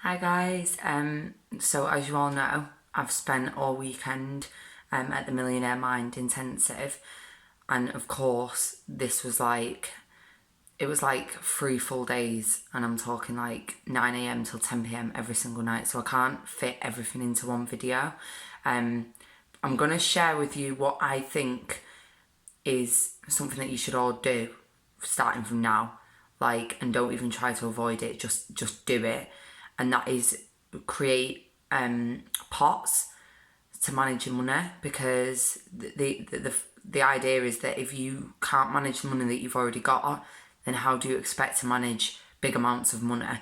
Hi guys, so as you all know, I've spent all weekend at the Millionaire Mind Intensive, and of course it was like 3 full days, and I'm talking like 9 a.m. till 10 p.m. every single night, so I can't fit everything into one video. I'm going to share with you what I think is something that you should all do starting from now, and don't even try to avoid it, just do it. And that is create pots to manage your money, because the idea is that if you can't manage the money that you've already got, then how do you expect to manage big amounts of money?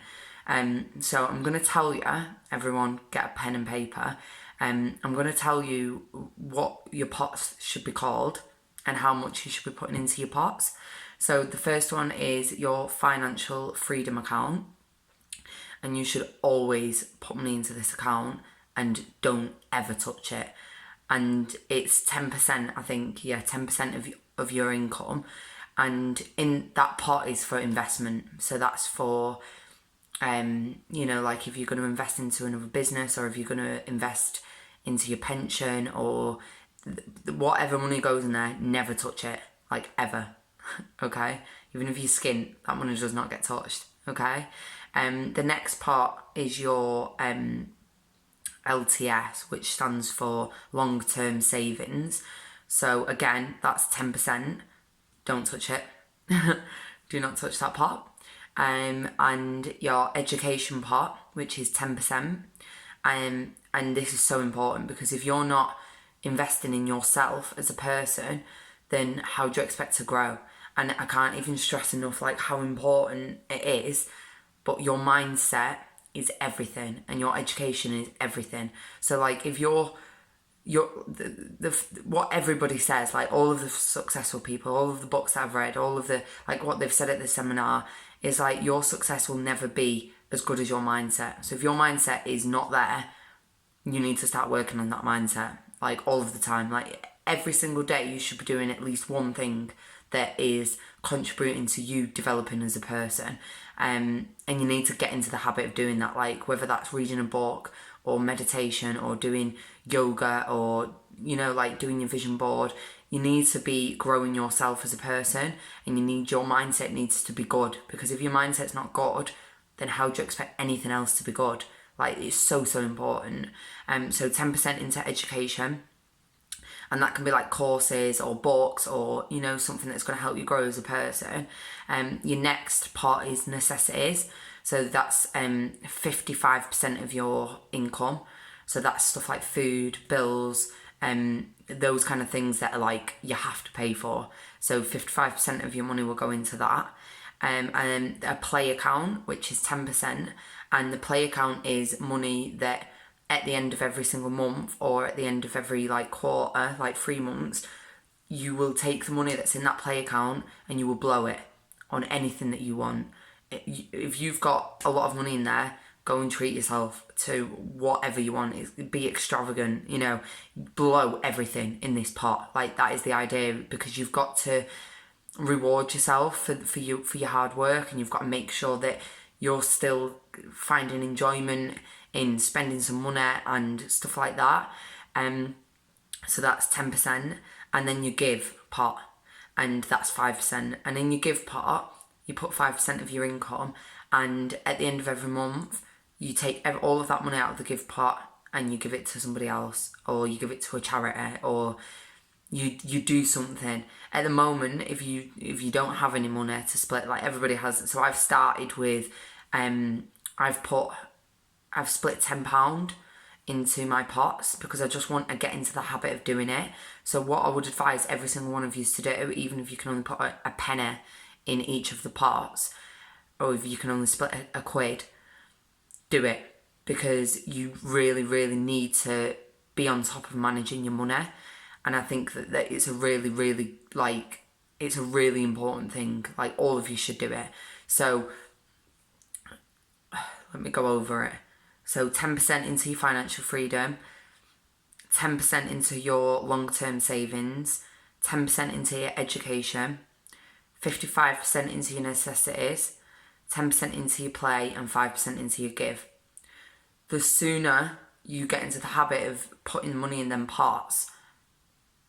So I'm going to tell you, everyone get a pen and paper. I'm going to tell you what your pots should be called and how much you should be putting into your pots. So the first one is your financial freedom account, and you should always put money into this account and don't ever touch it. And it's 10%, I think, 10% of your income. And in that pot is for investment. So that's for, like if you're going to invest into another business, or if you're going to invest into your pension, or whatever money goes in there, never touch it, like ever. Okay? Even if you skint, that money does not get touched. Okay? The next part is your LTS, which stands for long-term savings. So again, that's 10%. Don't touch it. Do not touch that pot. And your education pot, which is 10%. And this is so important, because if you're not investing in yourself as a person, then how do you expect to grow? And I can't even stress enough how important it is. But your mindset is everything, and your education is everything. So if what everybody says, all of the successful people, all of the books that I've read, all of the what they've said at the seminar is your success will never be as good as your mindset. So if your mindset is not there, you need to start working on that mindset all of the time. Every single day you should be doing at least one thing that is contributing to you developing as a person. And you need to get into the habit of doing that, whether that's reading a book or meditation or doing yoga or doing your vision board. You need to be growing yourself as a person, and your mindset needs to be good, because if your mindset's not good, then how do you expect anything else to be good? It's so important. So 10% into education, and that can be courses or books or something that's going to help you grow as a person. Your next part is necessities, so that's 55% of your income. So that's stuff like food, bills, those kind of things that are you have to pay for. So 55% of your money will go into that. And then a play account, which is 10%, and the play account is money that at the end of every single month, or at the end of every quarter, 3 months, you will take the money that's in that play account and you will blow it on anything that you want. If you've got a lot of money in there, go and treat yourself to whatever you want. Be extravagant, blow everything in this pot. That is the idea, because you've got to reward yourself for your hard work, and you've got to make sure that you're still finding enjoyment in spending some money and stuff like that. So that's 10%. And then you give pot, and that's 5%. And in your give pot, you put 5% of your income, and at the end of every month, you take all of that money out of the give pot and you give it to somebody else, or you give it to a charity, or you do something. At the moment, if you don't have any money to split, everybody has, so I've started with, I've split £10 into my pots, because I just want to get into the habit of doing it. So what I would advise every single one of you to do, even if you can only put a penny in each of the pots, or if you can only split a quid, do it, because you really, really need to be on top of managing your money. And I think that it's a really, really, it's a really important thing. All of you should do it. So let me go over it. So 10% into your financial freedom, 10% into your long-term savings, 10% into your education, 55% into your necessities, 10% into your play, and 5% into your give. the sooner you get into the habit of putting money in them pots,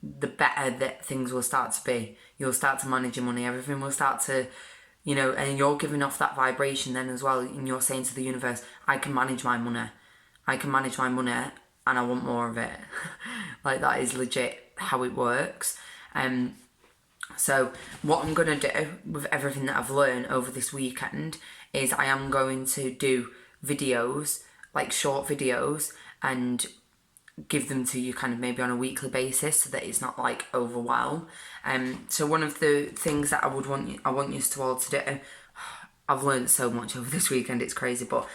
the better that things will start to be. You'll start to manage your money. Everything will start to, and you're giving off that vibration then as well. And you're saying to the universe, I can manage my money. I can manage my money and I want more of it. Like, that is legit how it works. So what I'm going to do with everything that I've learned over this weekend is I am going to do videos, like short videos, and give them to you kind of maybe on a weekly basis so that it's not like overwhelm. So one of the things that I want you to all to do, I've learned so much over this weekend, it's crazy, but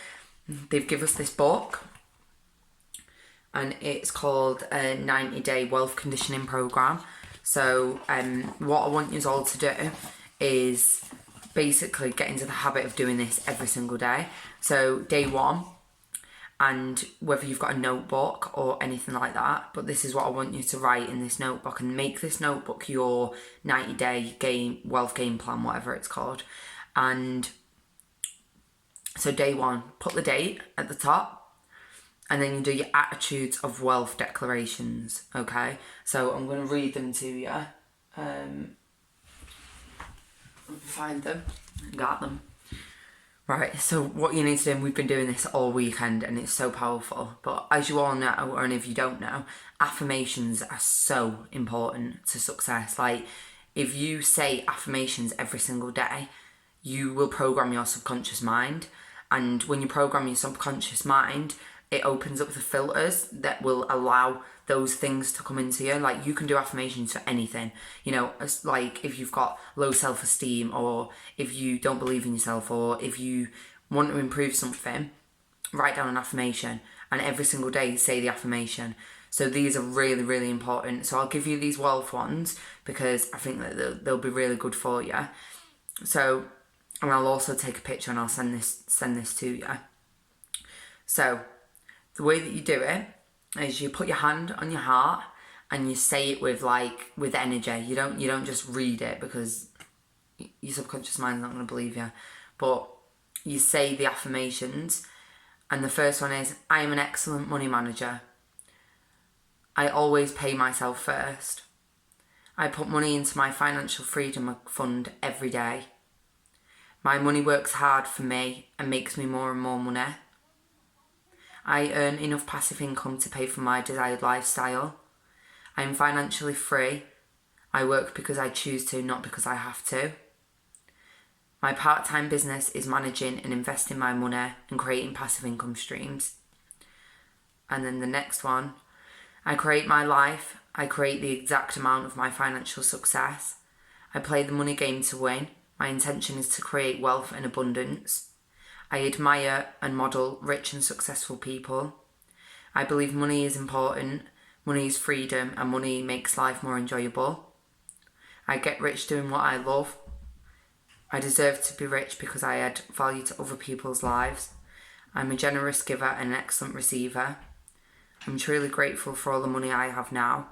they've given us this book and it's called a 90-day wealth conditioning program. So what I want you all to do is basically get into the habit of doing this every single day. So day one, and whether you've got a notebook or anything like that, but this is what I want you to write in this notebook, and make this notebook your 90-day wealth game plan, whatever it's called. And so day one, put the date at the top, and then you do your attitudes of wealth declarations, okay? So I'm going to read them to you. Find them, got them. Right, so what you need to do, and we've been doing this all weekend and it's so powerful, but as you all know, or if you don't know, affirmations are so important to success. Like, if you say affirmations every single day, you will program your subconscious mind, and when you program your subconscious mind, it opens up the filters that will allow those things to come into you. Like, you can do affirmations for anything, it's like if you've got low self-esteem, or if you don't believe in yourself, or if you want to improve something, write down an affirmation and every single day say the affirmation. So these are really, really important. So I'll give you these wealth ones because I think that they'll be really good for you. So, and I'll also take a picture and I'll send this to you. So the way that you do it is you put your hand on your heart and you say it with energy. You don't just read it because your subconscious mind's not going to believe you. But you say the affirmations, and the first one is, I am an excellent money manager. I always pay myself first. I put money into my financial freedom fund every day. My money works hard for me and makes me more and more money. I earn enough passive income to pay for my desired lifestyle. I am financially free. I work because I choose to, not because I have to. My part-time business is managing and investing my money and creating passive income streams. And then the next one, I create my life. I create the exact amount of my financial success. I play the money game to win. My intention is to create wealth and abundance. I admire and model rich and successful people. I believe money is important, money is freedom, and money makes life more enjoyable. I get rich doing what I love. I deserve to be rich because I add value to other people's lives. I'm a generous giver and an excellent receiver. I'm truly grateful for all the money I have now.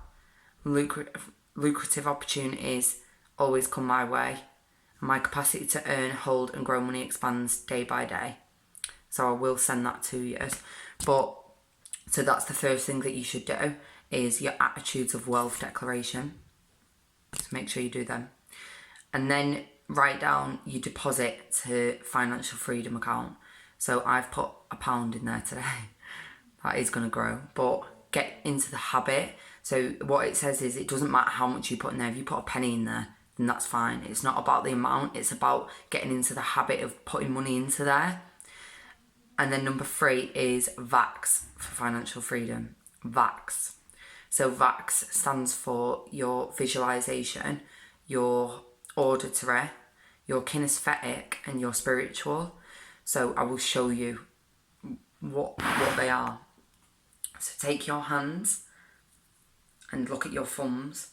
Lucrative opportunities always come my way. My capacity to earn, hold and grow money expands day by day. So I will send that to you. So that's the first thing that you should do, is your attitudes of wealth declaration. So make sure you do them. And then write down your deposit to financial freedom account. So I've put £1 in there today. That is going to grow. But get into the habit. So what it says is, it doesn't matter how much you put in there. If you put a penny in there, then that's fine. It's not about the amount, it's about getting into the habit of putting money into there. And then number 3 is VAX for financial freedom. VAX. So VAX stands for your visualization, your auditory, your kinesthetic, and your spiritual. So I will show you what they are. So take your hands and look at your thumbs,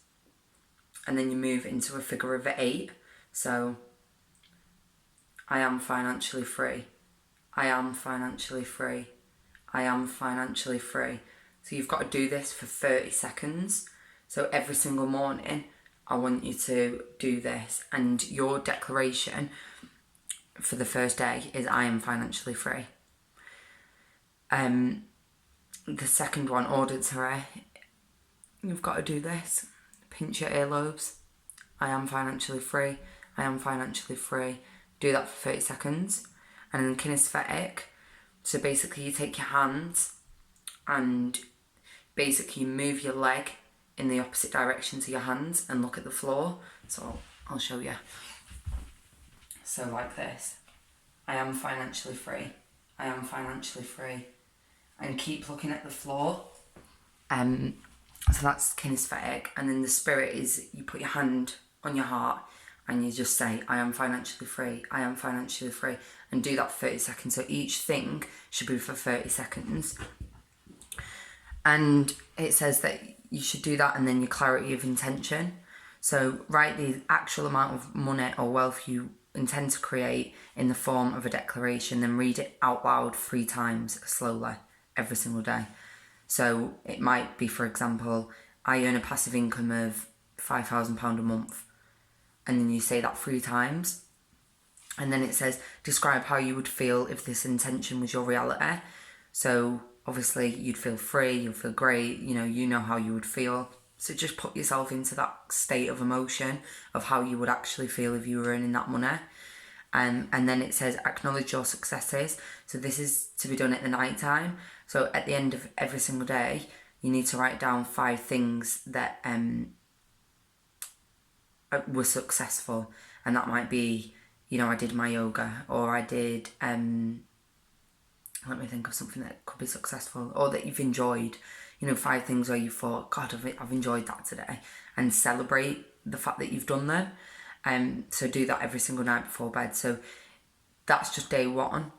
and then you move into a figure of 8. So I am financially free. I am financially free. I am financially free. So you've got to do this for 30 seconds. So every single morning, I want you to do this. And your declaration for the first day is, I am financially free. The second one, auditory. You've got to do this. Pinch your earlobes. I am financially free. I am financially free. Do that for 30 seconds. And then kinesthetic. So basically you take your hands and basically you move your leg in the opposite direction to your hands and look at the floor. So I'll show you. So like this. I am financially free. I am financially free. And keep looking at the floor. So that's kinesthetic. And then the spirit is you put your hand on your heart and you just say, I am financially free. I am financially free. And do that for 30 seconds. So each thing should be for 30 seconds. And it says that you should do that and then your clarity of intention. So write the actual amount of money or wealth you intend to create in the form of a declaration, then read it out loud 3 times slowly every single day. So it might be, for example, I earn a passive income of £5,000 a month. And then you say that 3 times. And then it says, describe how you would feel if this intention was your reality. So obviously you'd feel free, you'd feel great, you know how you would feel. So just put yourself into that state of emotion of how you would actually feel if you were earning that money. And then it says, acknowledge your successes. So this is to be done at the night time. So at the end of every single day, you need to write down 5 things that were successful. And that might be, I did my yoga, or I did, let me think of something that could be successful, or that you've enjoyed. 5 things where you thought, God, I've enjoyed that today, and celebrate the fact that you've done them. So do that every single night before bed. So that's just day 1.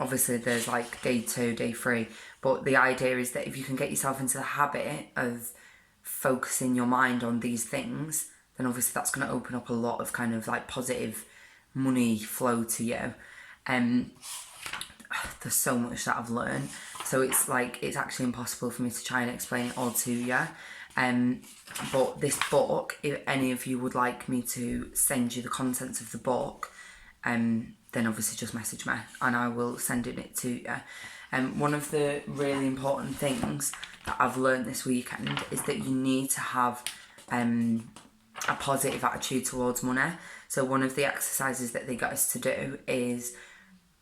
Obviously there's like day 2, day 3, but the idea is that if you can get yourself into the habit of focusing your mind on these things, then obviously that's going to open up a lot of kind of like positive money flow to you. There's so much that I've learned, so it's actually impossible for me to try and explain it all to you. But this book, if any of you would like me to send you the contents of the book, then obviously just message me and I will send it to you. One of the really important things that I've learned this weekend is that you need to have a positive attitude towards money. So one of the exercises that they got us to do is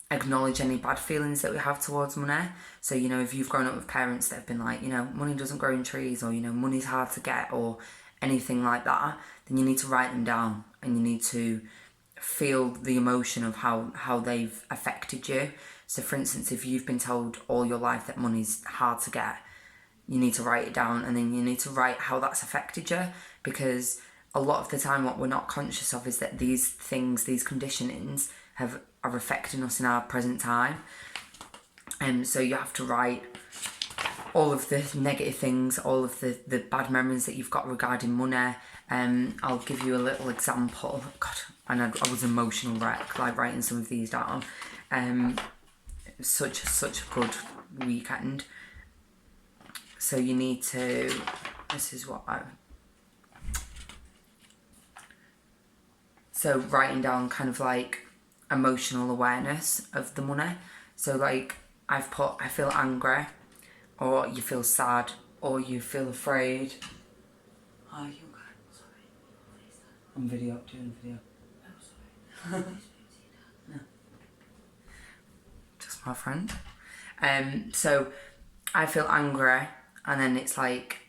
acknowledge any bad feelings that we have towards money. So, if you've grown up with parents that have been like, money doesn't grow in trees, or, money's hard to get, or anything like that, then you need to write them down and you need to feel the emotion of how they've affected you. So, for instance, if you've been told all your life that money's hard to get, you need to write it down, and then you need to write how that's affected you, because a lot of the time what we're not conscious of is that these things, these conditionings are affecting us in our present time. And so you have to write all of the negative things, all of the bad memories that you've got regarding money. I'll give you a little example. God, and I was an emotional wreck, like writing some of these down. Such a good weekend. So you need to, so writing down kind of like emotional awareness of the money. So like I've put, I feel angry, or you feel sad, or you feel afraid. Are you okay? Sorry. I'm doing video. Oh, sorry. No. Just my friend. So I feel angry, and then it's like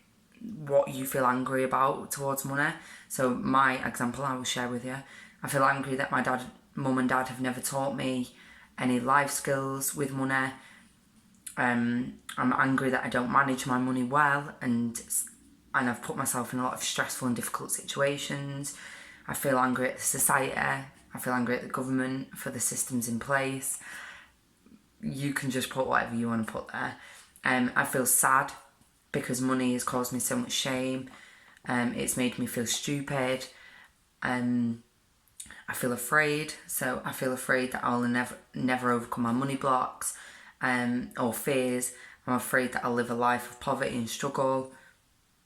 what you feel angry about towards money. So my example I will share with you. I feel angry that my mum and dad have never taught me any life skills with money. I'm angry that I don't manage my money well, and I've put myself in a lot of stressful and difficult situations. I feel angry at society. I feel angry at the government for the systems in place. You can just put whatever you want to put there. I feel sad because money has caused me so much shame. It's made me feel stupid. I feel afraid. So I feel afraid that I'll never overcome my money blocks or fears. I'm afraid that I'll live a life of poverty and struggle.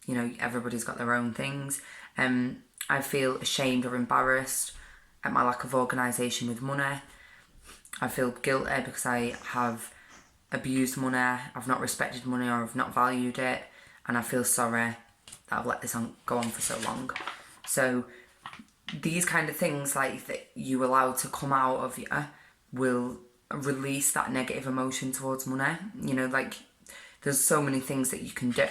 Everybody's got their own things. I feel ashamed or embarrassed at my lack of organisation with money. I feel guilty because I have abused money, I've not respected money, or I've not valued it, and I feel sorry that I've let this go on for so long. So these kind of things like that you allow to come out of you will release that negative emotion towards money. You know, like there's so many things that you can do,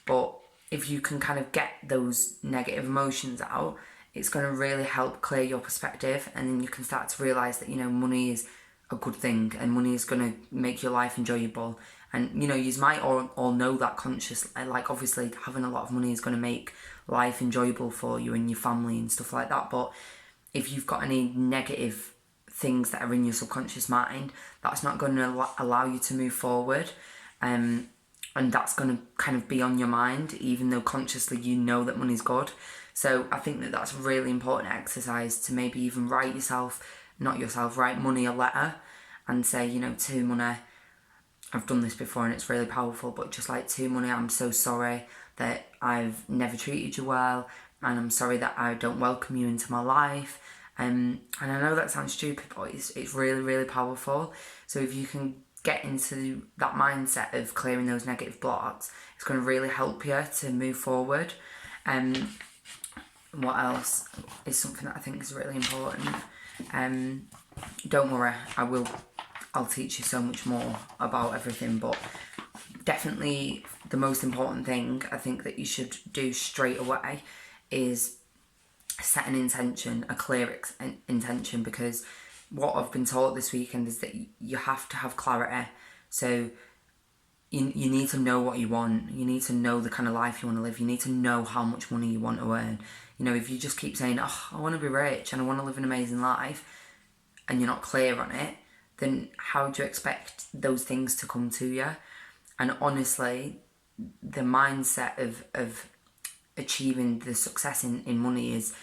but if you can kind of get those negative emotions out, it's going to really help clear your perspective, and then you can start to realise that, you know, money is a good thing and money is going to make your life enjoyable. And, you know, you might all know that consciously, like obviously having a lot of money is going to make life enjoyable for you and your family and stuff like that, but if you've got any negative things that are in your subconscious mind, that's not going to allow you to move forward, and that's going to kind of be on your mind, even though consciously you know that money's good. So I think that that's a really important exercise, to maybe even write money a letter and say, you know, to money, I've done this before and it's really powerful, but just like, to money, I'm so sorry that I've never treated you well, and I'm sorry that I don't welcome you into my life. And I know that sounds stupid, but it's really, really powerful. So if you can get into that mindset of clearing those negative blocks, it's going to really help you to move forward. What else is something that I think is really important? Don't worry, I'll teach you so much more about everything, but definitely the most important thing I think that you should do straight away is set an intention, a clear intention, because what I've been taught this weekend is that you have to have clarity. So you need to know what you want. You need to know the kind of life you want to live. You need to know how much money you want to earn. You know, if you just keep saying, oh, I want to be rich and I want to live an amazing life, and you're not clear on it, then how do you expect those things to come to you? And honestly, the mindset of achieving the success in money is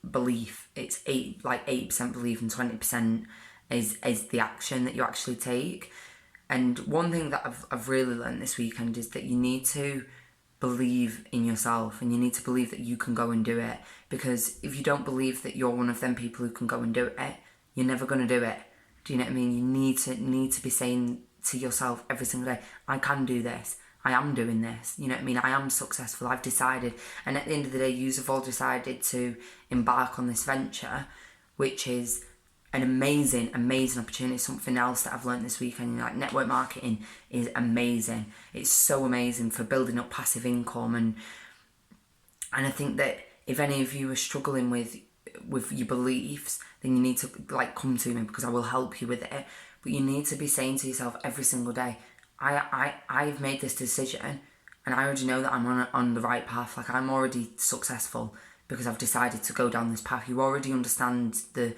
belief. It's 80% belief and 20% is the action that you actually take. And one thing that I've really learned this weekend is that you need to believe in yourself, and you need to believe that you can go and do it. Because if you don't believe that you're one of them people who can go and do it, you're never going to do it. Do you know what I mean? You need to be saying to yourself every single day, I can do this. I am doing this. You know what I mean? I am successful. I've decided. And at the end of the day, you've all decided to embark on this venture, which is an amazing, amazing opportunity. Something else that I've learned this weekend, like network marketing is amazing. It's so amazing for building up passive income. And I think that if any of you are struggling with your beliefs, then you need to come to me, because I will help you with it. But you need to be saying to yourself every single day, I've made this decision, and I already know that I'm on the right path. Like, I'm already successful because I've decided to go down this path. You already understand the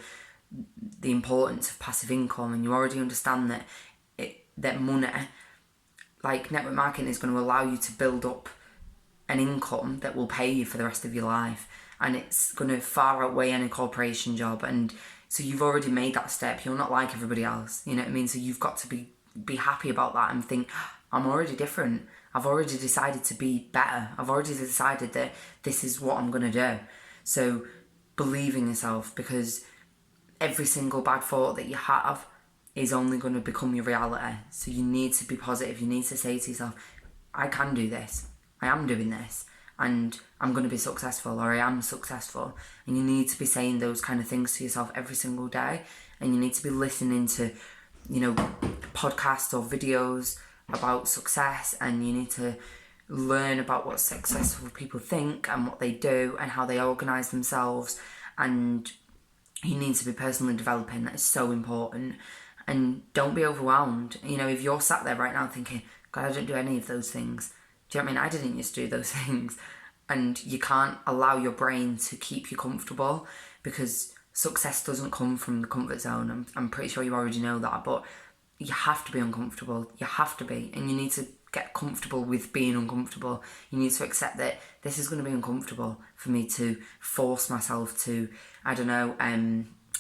importance of passive income, and you already understand that money, like network marketing, is going to allow you to build up an income that will pay you for the rest of your life, and it's going to far outweigh any corporation job. And so you've already made that step. You're not like everybody else, you know what I mean? So you've got to be happy about that and think, I'm already different. I've already decided to be better. I've already decided that this is what I'm going to do. So believe in yourself, because every single bad thought that you have is only going to become your reality. So you need to be positive. You need to say to yourself, I can do this. I am doing this. And I'm going to be successful, or I am successful. And you need to be saying those kind of things to yourself every single day. And you need to be listening to, you know, podcasts or videos about success, and you need to learn about what successful people think and what they do and how they organise themselves. And you need to be personally developing. That is so important. And don't be overwhelmed. You know, if you're sat there right now thinking, God, I don't do any of those things. Do you know what I mean? I didn't used to do those things. And you can't allow your brain to keep you comfortable, because success doesn't come from the comfort zone. I'm pretty sure you already know that, but you have to be uncomfortable. You have to be. And you need to get comfortable with being uncomfortable. You need to accept that this is going to be uncomfortable for me to force myself to, I don't know,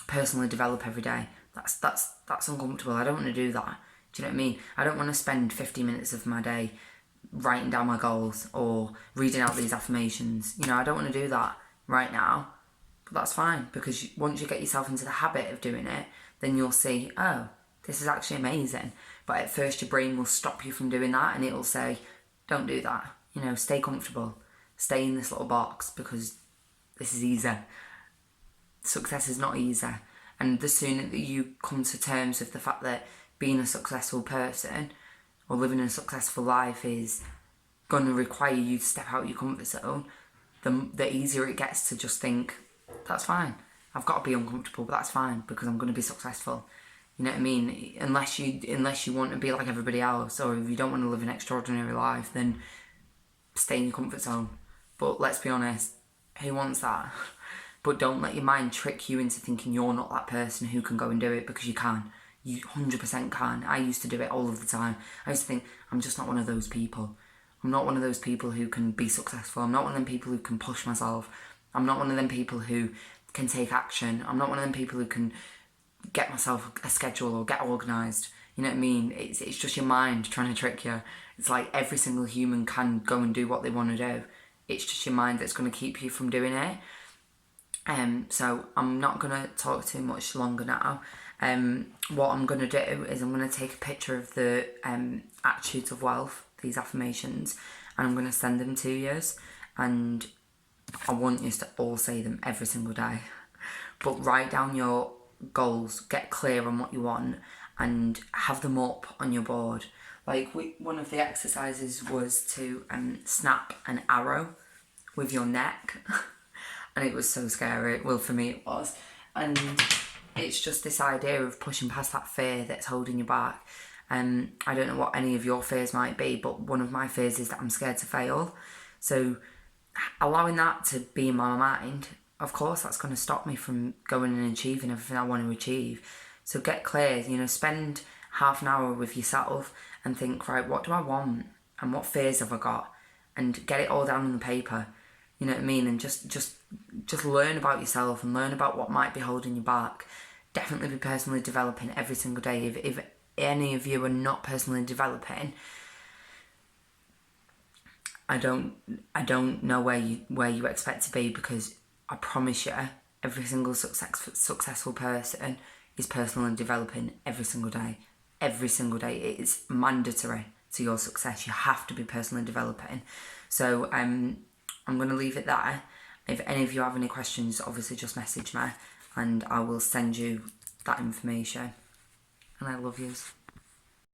personally develop every day. That's uncomfortable. I don't want to do that. Do you know what I mean? I don't want to spend 50 minutes of my day writing down my goals or reading out these affirmations. You know, I don't want to do that right now. But that's fine, because once you get yourself into the habit of doing it, then you'll see, oh, this is actually amazing. But at first your brain will stop you from doing that, and it'll say, don't do that. You know, stay comfortable. Stay in this little box because this is easy. Success is not easy. And the sooner that you come to terms with the fact that being a successful person or living a successful life is going to require you to step out of your comfort zone, the easier it gets to just think, that's fine. I've got to be uncomfortable, but that's fine because I'm going to be successful. You know what I mean? Unless you want to be like everybody else, or if you don't want to live an extraordinary life, then stay in your comfort zone. But let's be honest, who wants that? But don't let your mind trick you into thinking you're not that person who can go and do it, because you can. You 100% can. I used to do it all of the time. I used to think, I'm just not one of those people. I'm not one of those people who can be successful. I'm not one of them people who can push myself. I'm not one of them people who can take action. I'm not one of them people who can get myself a schedule or get organised. You know what I mean? It's just your mind trying to trick you. It's like every single human can go and do what they want to do. It's just your mind that's going to keep you from doing it. So I'm not going to talk too much longer now. What I'm going to do is I'm going to take a picture of the attitudes of wealth, these affirmations, and I'm going to send them to you. And I want you to all say them every single day. But write down your goals, get clear on what you want, and have them up on your board. Like one of the exercises was to snap an arrow with your neck. And it was so scary. Well, for me it was. And it's just this idea of pushing past that fear that's holding you back. I don't know what any of your fears might be, but one of my fears is that I'm scared to fail. So allowing that to be in my mind, of course that's going to stop me from going and achieving everything I want to achieve. So get clear, spend half an hour with yourself and think, right, what do I want? And what fears have I got? And get it all down on the paper. You know what I mean? And just learn about yourself and learn about what might be holding you back. Definitely be personally developing every single day. If any of you are not personally developing, I don't know where you expect to be, because I promise you, every single successful person is personally developing every single day. Every single day. It is mandatory to your success. You have to be personally developing. So I'm going to leave it there. If any of you have any questions, obviously just message me and I will send you that information. And I love yous.